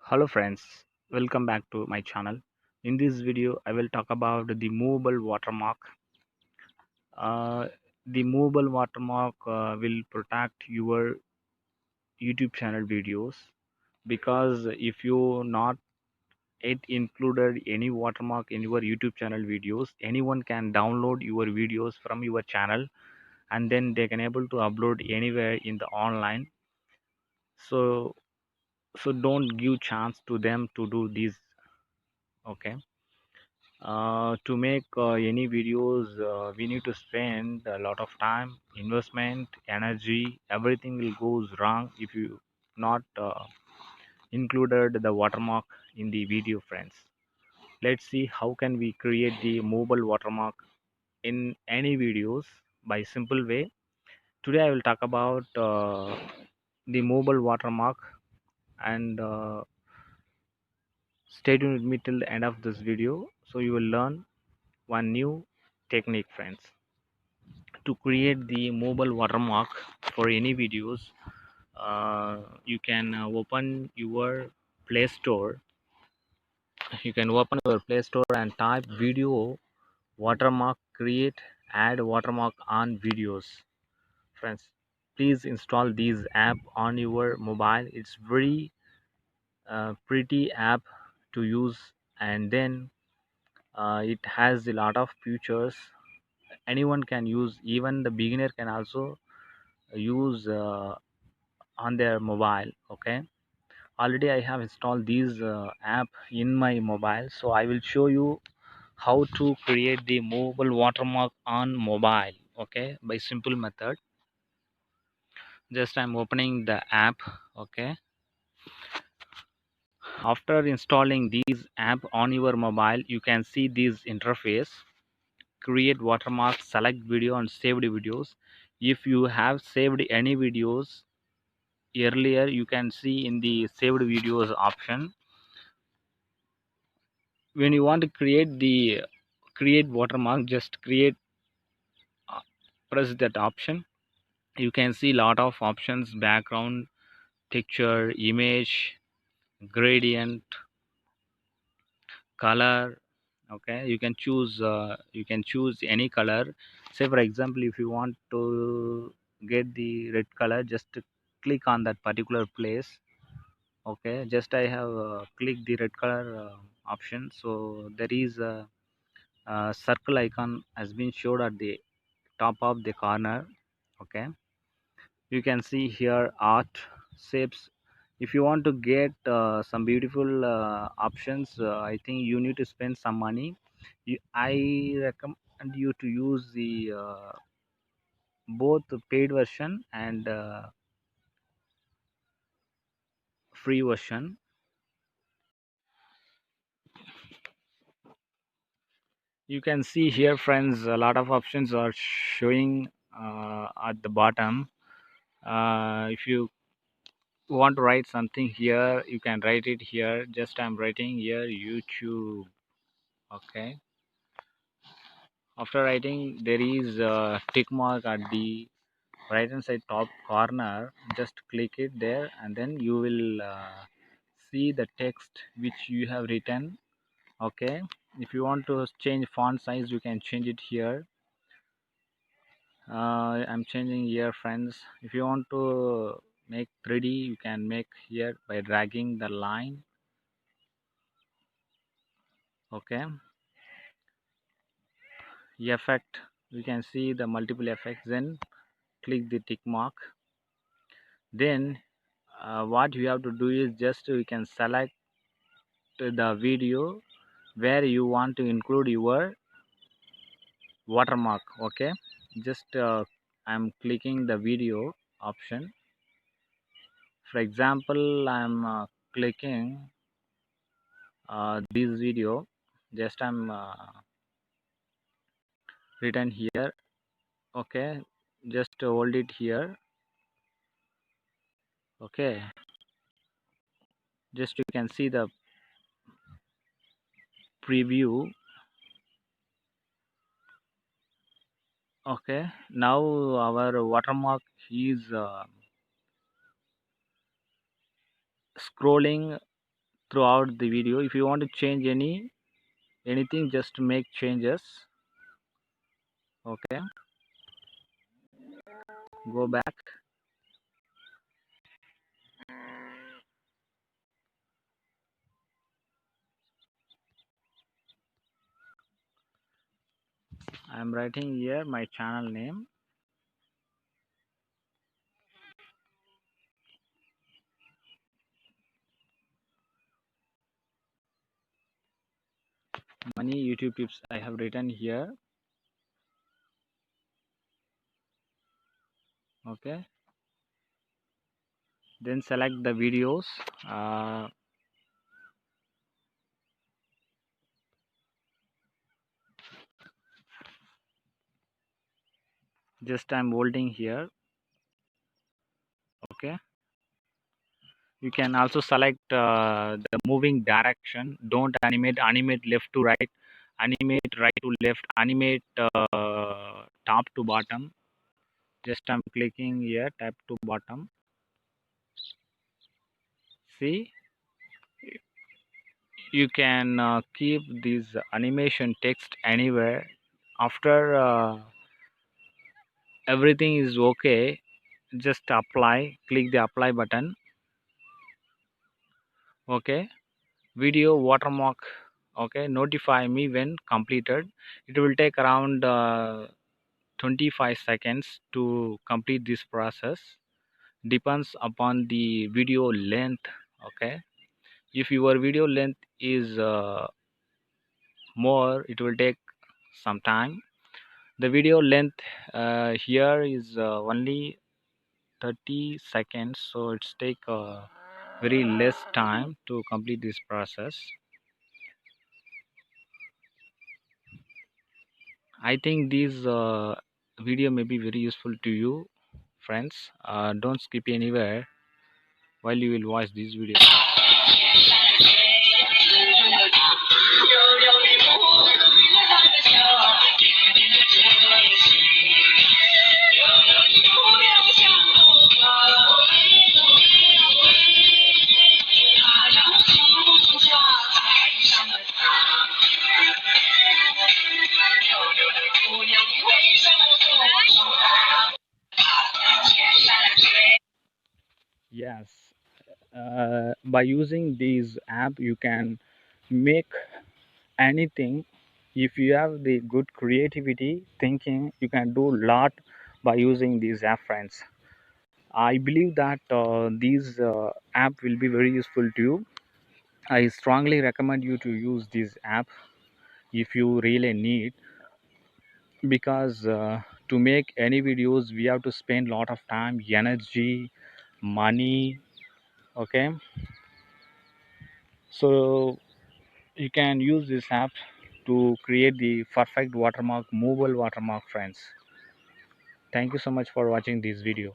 Hello friends, welcome back to my channel. In this video, I will talk about the movable watermark. Uh, the movable watermark will protect your YouTube channel videos because if you not it included any watermark in your YouTube channel videos, anyone can download your videos from your channel and then they can able to upload anywhere in the online. So don't give chance to them to do this. Okay. To make any videos, we need to spend a lot of time, investment, energy. Everything will goes wrong if you not included the watermark in the video, friends. Let's see how can we create the mobile watermark in any videos by simple way. Today I will talk about the mobile watermark and stay tuned with me till the end of this video so you will learn one new technique, friends. To create the mobile watermark for any videos, you can open your play store. You can open your play store and type video watermark, create, add watermark on videos. Friends, please install this app on your mobile. It's very pretty app to use, and then it has a lot of features. Anyone can use, even the beginner can also use on their mobile. Okay, already I have installed these app in my mobile, so I will show you how to create the mobile watermark on mobile. Okay, by simple method. Just I'm opening the app. Okay, after installing these app on your mobile, you can see this interface. Create watermark, select video and saved videos. If you have saved any videos earlier, you can see in the saved videos option. When you want to create the create watermark, just create, uh, press that option. You can see lot of options: background, texture, image, gradient, color. Okay, you can choose any color. Say for example, if you want to get the red color, just click on that particular place. Okay, just I have clicked the red color option, so there is a circle icon has been showed at the top of the corner. Okay, you can see here art, shapes. If you want to get some beautiful options, I think you need to spend some money. I recommend you to use the both paid version and free version. You can see here, friends, a lot of options are showing at the bottom. If you want to write something here, you can write it here. Just I'm writing here YouTube. Okay, after writing, there is a tick mark at the right hand side top corner. Just click it there and then you will see the text which you have written. Okay, if you want to change font size, you can change it here. I'm changing here, friends. If you want to make 3D, you can make here by dragging the line. Okay, effect, you can see the multiple effects, then click the tick mark. Then what you have to do is just you can select the video where you want to include your watermark. Okay, just I'm clicking the video option. For example, I'm clicking this video. Just I'm written here. Okay, just hold it here. Okay, just you can see the preview. Okay, now our watermark is scrolling throughout the video. If you want to change anything, just make changes. Okay, go back. I'm writing here my channel name. Money YouTube tips I have written here. Okay, then select the videos. uh, just I'm holding here. Okay, you can also select the moving direction. Don't animate left to right, animate right to left, animate top to bottom. Just I'm clicking here, tap to bottom. See, you can keep this animation text anywhere. After everything is okay, just apply, click the apply button. Okay, video watermark. Okay, notify me when completed. It will take around 25 seconds to complete this process. Depends upon the video length. Okay, if your video length is more, it will take some time. The video length here is only 30 seconds, so it's take very less time to complete this process. I think this video may be very useful to you, friends. Don't skip anywhere while you will watch this video. Yes, by using this app, you can make anything. If you have the good creativity thinking, you can do a lot by using these app, friends. I believe that these app will be very useful to you. I strongly recommend you to use this app if you really need, because to make any videos we have to spend a lot of time, energy, money. Okay, so you can use this app to create the perfect watermark, movable watermark, friends. Thank you so much for watching this video.